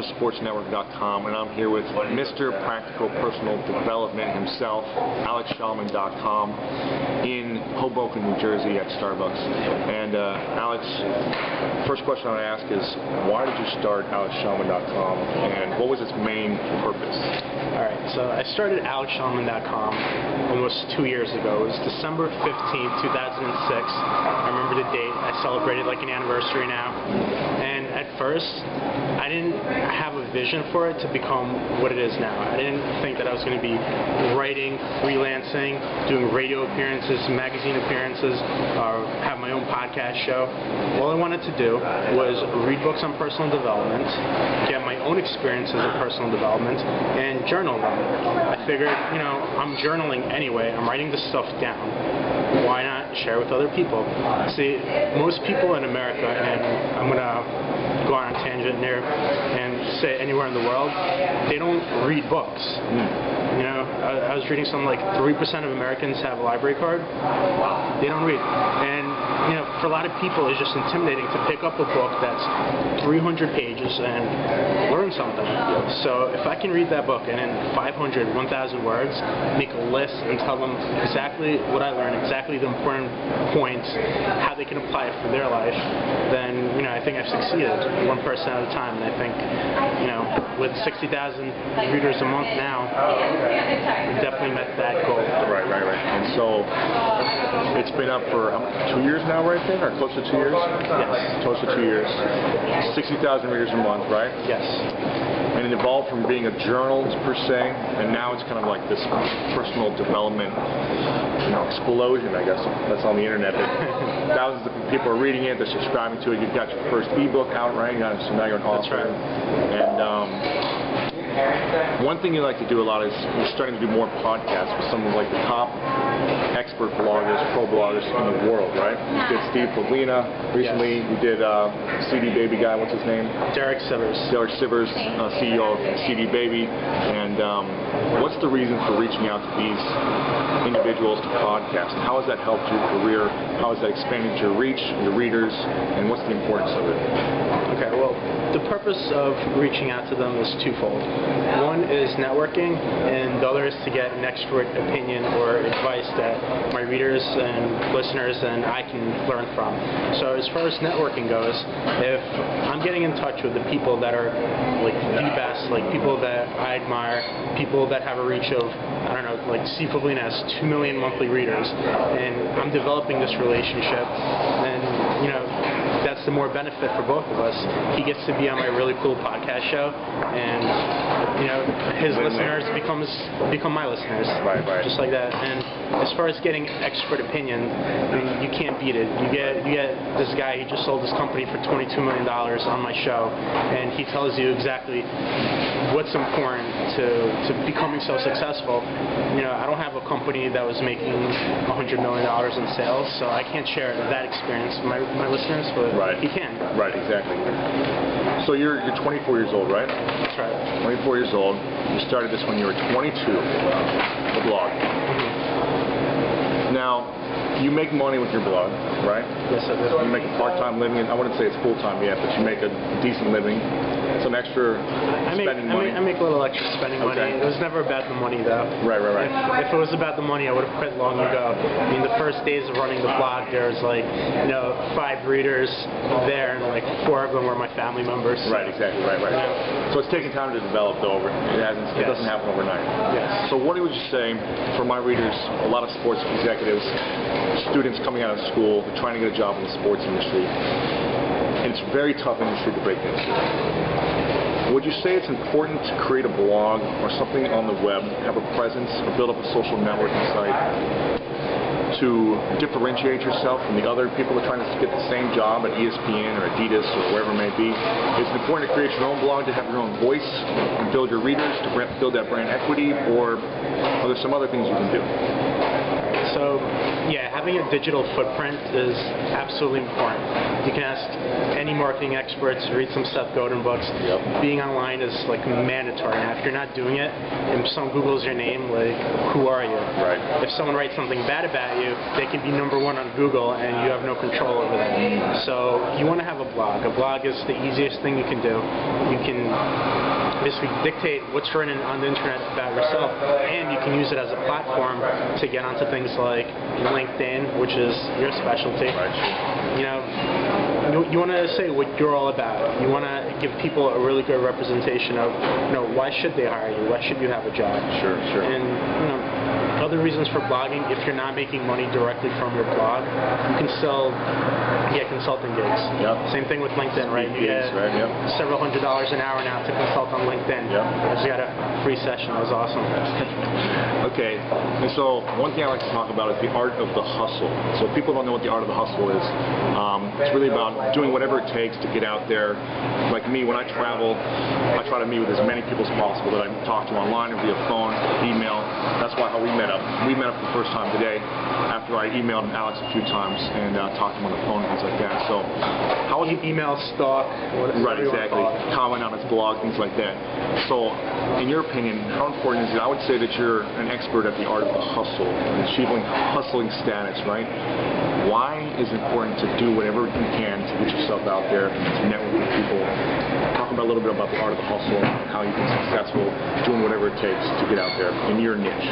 SportsNetwork.com, and I'm here with Mr. Practical Personal Development himself, Shalman.com, in Hoboken, New Jersey at Starbucks. And Alex, first question I want to ask is, why did you start Shalman.com, and what was its main purpose? Alright, so I started Shalman.com almost 2 years ago. It was December 15th, 2006. I remember the date. I celebrated like an anniversary now. And at first, I didn't have a vision for it to become what it is now. I didn't think that I was going to be writing, freelancing, doing radio appearances, magazine appearances, or have my own podcast show. All I wanted to do was read books on personal development, get my own experiences of personal development, and journal them. I figured, you know, I'm journaling anyway. I'm writing this stuff down. Why not share with other people? See, most people in America, and I'm going to go on a tangent here and say anywhere in the world, they don't read books. You know, I was reading something like 3% of Americans have a library card. They don't read. And, you know, for a lot of people, it's just intimidating to pick up a book that's 300 pages and learn something. So if I can read that book and in 500, 1,000 words, make a list and tell them exactly what I learned, exactly the important points, how they can apply it for their life, then, you know, I think I've succeeded one person at a time. And I think, you know, with 60,000 readers a month now, we definitely met that goal. Right. And so it's been up for 2 years now, right there, or close to 2 years? Yes. Close to 2 years. 60,000 readers a month, right? Yes. And it evolved from being a journal per se, and now it's kind of like this personal development, you know, explosion, I guess, that's on the internet. Thousands of people are reading it, they're subscribing to it. You've got your first ebook out, right? So now you're an author. That's right. And one thing you like to do a lot is you're starting to do more podcasts with some of like the top expert bloggers, pro bloggers in the world, right? You did Steve Pavlina recently. Yes. You did CD Baby guy. What's his name? Derek Sivers. Derek Sivers, CEO of CD Baby. And what's the reason for reaching out to these individuals to podcast? How has that helped your career? How has that expanded your reach, your readers, and what's the importance of it? Okay, well, the purpose of reaching out to them is twofold. One is networking, and the other is to get an expert opinion or advice that my readers and listeners and I can learn from. So as far as networking goes, if I'm getting in touch with the people that are like the best, like people that I admire, people that have a reach of, I don't know, like Steve Pavlina has 2 million monthly readers, and I'm developing this relationship, then, you know, that's the more benefit for both of us. He gets to be on my really cool podcast show, and, you know, his listeners become my listeners. Right. Just like that. And as far as getting expert opinion, I mean, you can't beat it. You get this guy, he just sold his company for $22 million on my show, and he tells you exactly what's important to becoming so successful. You know, I don't have a company that was making $100 million in sales, so I can't share that experience with my listeners, but right. he can. Right, exactly. So you're 24 years old, right? That's right. 24 years old. You started this when you were 22, the blog. Now, you make money with your blog, right? Yes, I do. You make a part-time living, and I wouldn't say it's full-time yet, but you make a decent living. Some extra spending money. I make a little extra spending money. It was never about the money, though. Right. If it was about the money, I would have quit long ago. I mean, the first days of running the blog, there was like, you know, 5 readers there, and like 4 of them were my family members. Right, exactly. Right. So it's taken time to develop, though. It doesn't happen overnight. Yes. So what would you say for my readers, a lot of sports executives, students coming out of school, trying to get a job in the sports industry, and it's a very tough industry to break into. Would you say it's important to create a blog or something on the web, have a presence, or build up a social networking site to differentiate yourself from the other people that are trying to get the same job at ESPN or Adidas or wherever it may be? Is it important to create your own blog to have your own voice and build your readers, to build that brand equity, or are there some other things you can do? So, yeah, having having a digital footprint is absolutely important. You can ask any marketing experts, read some Seth Godin books. Yep. Being online is like mandatory. Now, if you're not doing it, and someone Googles your name, like, who are you? Right. If someone writes something bad about you, they can be #1 on Google, and you have no control over that. So you want to have a blog. A blog is the easiest thing you can do. You can basically dictate what's written on the internet about yourself, and you can use it as a platform to get onto things like LinkedIn, which is your specialty. Right. You know, you want to say what you're all about. You want to give people a really good representation of, you know, why should they hire you? Why should you have a job? Sure. And, you know, other reasons for blogging, if you're not making money directly from your blog, you can still get consulting gigs. Yep. Same thing with LinkedIn, right? You get several $100s an hour now to consult on LinkedIn. Yep. I just got a free session. That was awesome. Okay, and so one thing I like to talk about is the art of the hustle. So if people don't know what the art of the hustle is, it's really about doing whatever it takes to get out there. Like me, when I travel, I try to meet with as many people as possible that I talk to online or via phone, email. That's how we met up. We met up for the first time today after I emailed Alex a few times and talked to him on the phone and things like that. So how was email stalk? Right, exactly. Comment on his blog, things like that. So, in your opinion, how important is it? I would say that you're an expert at the art of the hustle, achieving hustling status, right? Why is it important to do whatever you can to get yourself out there, to network with people? Talk about a little bit about the art of the hustle, how you can be successful doing whatever it takes to get out there in your niche.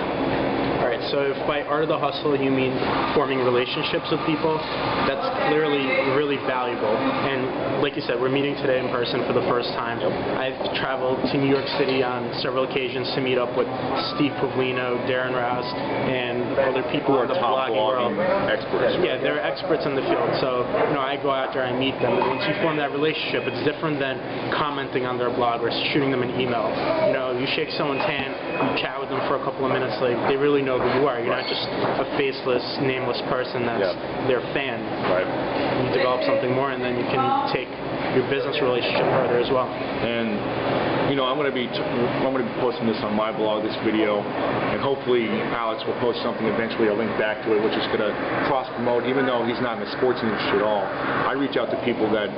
All right, so if by art of the hustle you mean forming relationships with people, that's clearly really valuable. And like you said, we're meeting today in person for the first time. Yep. I've traveled to New York City on several occasions to meet up with Steve Pavlino, Darren Rouse, and other people in the blogging world. Experts. Yeah, they're experts in the field. So, you know, I go out there, I meet them. And once you form that relationship, it's different than commenting on their blog or shooting them an email. You know, you shake someone's hand, you chat with them for a couple of minutes, like, they really know who you are. You're not just a faceless, nameless person that's their fan. Right. You develop something more, and then you can take your business relationship further as well. And you know, I'm going to be posting this on my blog, this video, and hopefully Alex will post something eventually, a link back to it, which is going to cross-promote. Even though he's not in the sports industry at all, I reach out to people that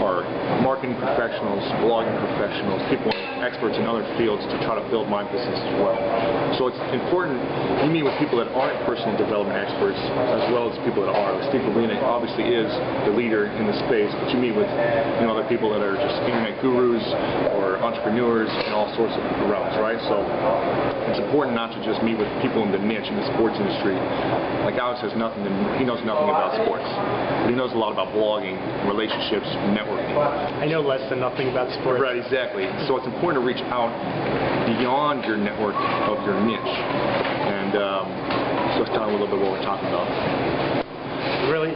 are marketing professionals, blogging professionals, people experts in other fields to try to build my business as well. So it's important you meet with people that aren't personal development experts as well as people that are. Steve Pavlino obviously is the leader in the space, but you meet with other people that are just internet gurus or entrepreneurs in all sorts of realms, right? So it's important not to just meet with people in the niche in the sports industry. Like Alex he knows nothing about sports, but he knows a lot about blogging, relationships, networking. I know less than nothing about sports. Right, exactly. So it's important to reach out beyond your network of your niche. And so it's kind of a little bit what we're talking about. Really,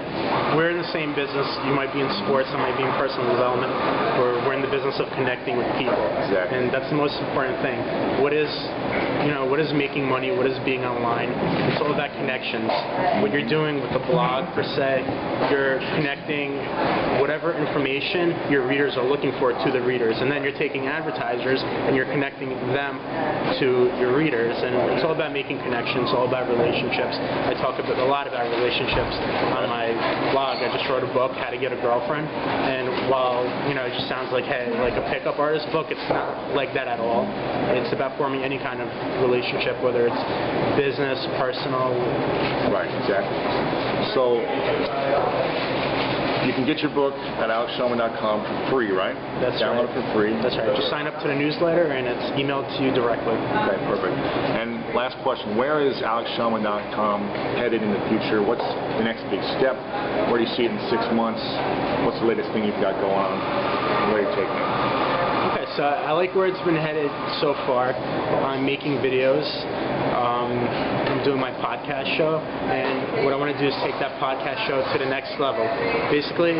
we're in the same business. You might be in sports, I might be in personal development. We're in the business of connecting with people. Exactly. And that's the most important thing. What is making money? What is being online? It's all about connections. What you're doing with the blog, per se, you're connecting whatever information your readers are looking for to the readers. And then you're taking advertisers and you're connecting them to your readers. And it's all about making connections, all about relationships. I talk a lot about relationships on my blog. I just wrote a book, How to Get a Girlfriend, and while it just sounds like like a pickup artist book, it's not like that at all. It's about forming any kind of relationship, whether it's business, personal. Right, exactly. So you can get your book at alexshalman.com for free, right? That's right. Download it for free. That's right. Just sign up to the newsletter and it's emailed to you directly. Okay, perfect. And last question, where is alexshalman.com headed in the future? What's the next big step? Where do you see it in 6 months? What's the latest thing you've got going on? Where are you taking it? Okay, so I like where it's been headed so far. I'm making videos. I'm doing my podcast show, and what I want to do is take that podcast show to the next level. Basically,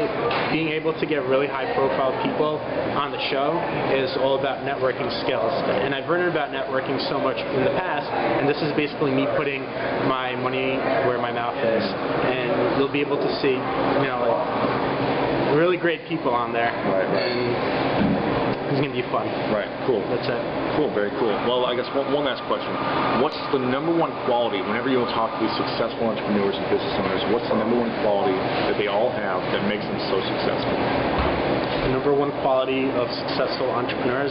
being able to get really high-profile people on the show is all about networking skills. And I've written about networking so much in the past, and this is basically me putting my money where my mouth is. And you'll be able to see, really great people on there. Right. And it's going to be fun. Right, cool. That's it. Cool, very cool. Well, I guess one last question. What's the number one quality, whenever you talk to these successful entrepreneurs and business owners, what's the number one quality that they all have that makes them so successful? The number one quality of successful entrepreneurs,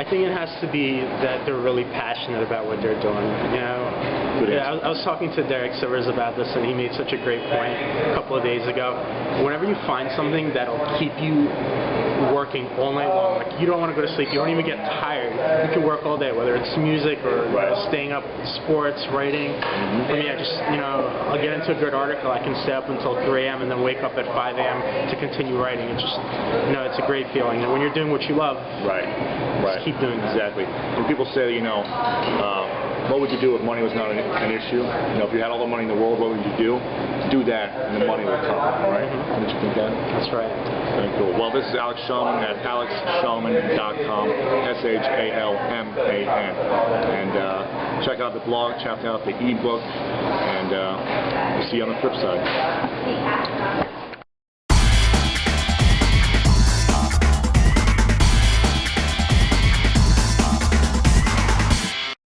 I think it has to be that they're really passionate about what they're doing. You know, I was talking to Derek Sivers about this, and he made such a great point a couple of days ago. Whenever you find something that'll keep you working all night long, like you don't want to go to sleep, you don't even get tired, you can work all day, whether it's music or staying up, sports, writing. For me, I'll get into a good article, I can stay up until 3 a.m. and then wake up at 5 a.m. to continue writing. It's just, it's a great feeling. And when you're doing what you love, just keep doing that. Exactly. When people say, what would you do if money was not an issue? If you had all the money in the world, what would you do? Do that, and the money will come, right? Don't you think that? That's right. Very cool. Well, this is Alex Shalman at alexshalman.com, SHALMAN. And check out the blog, check out the ebook, and we'll see you on the flip side.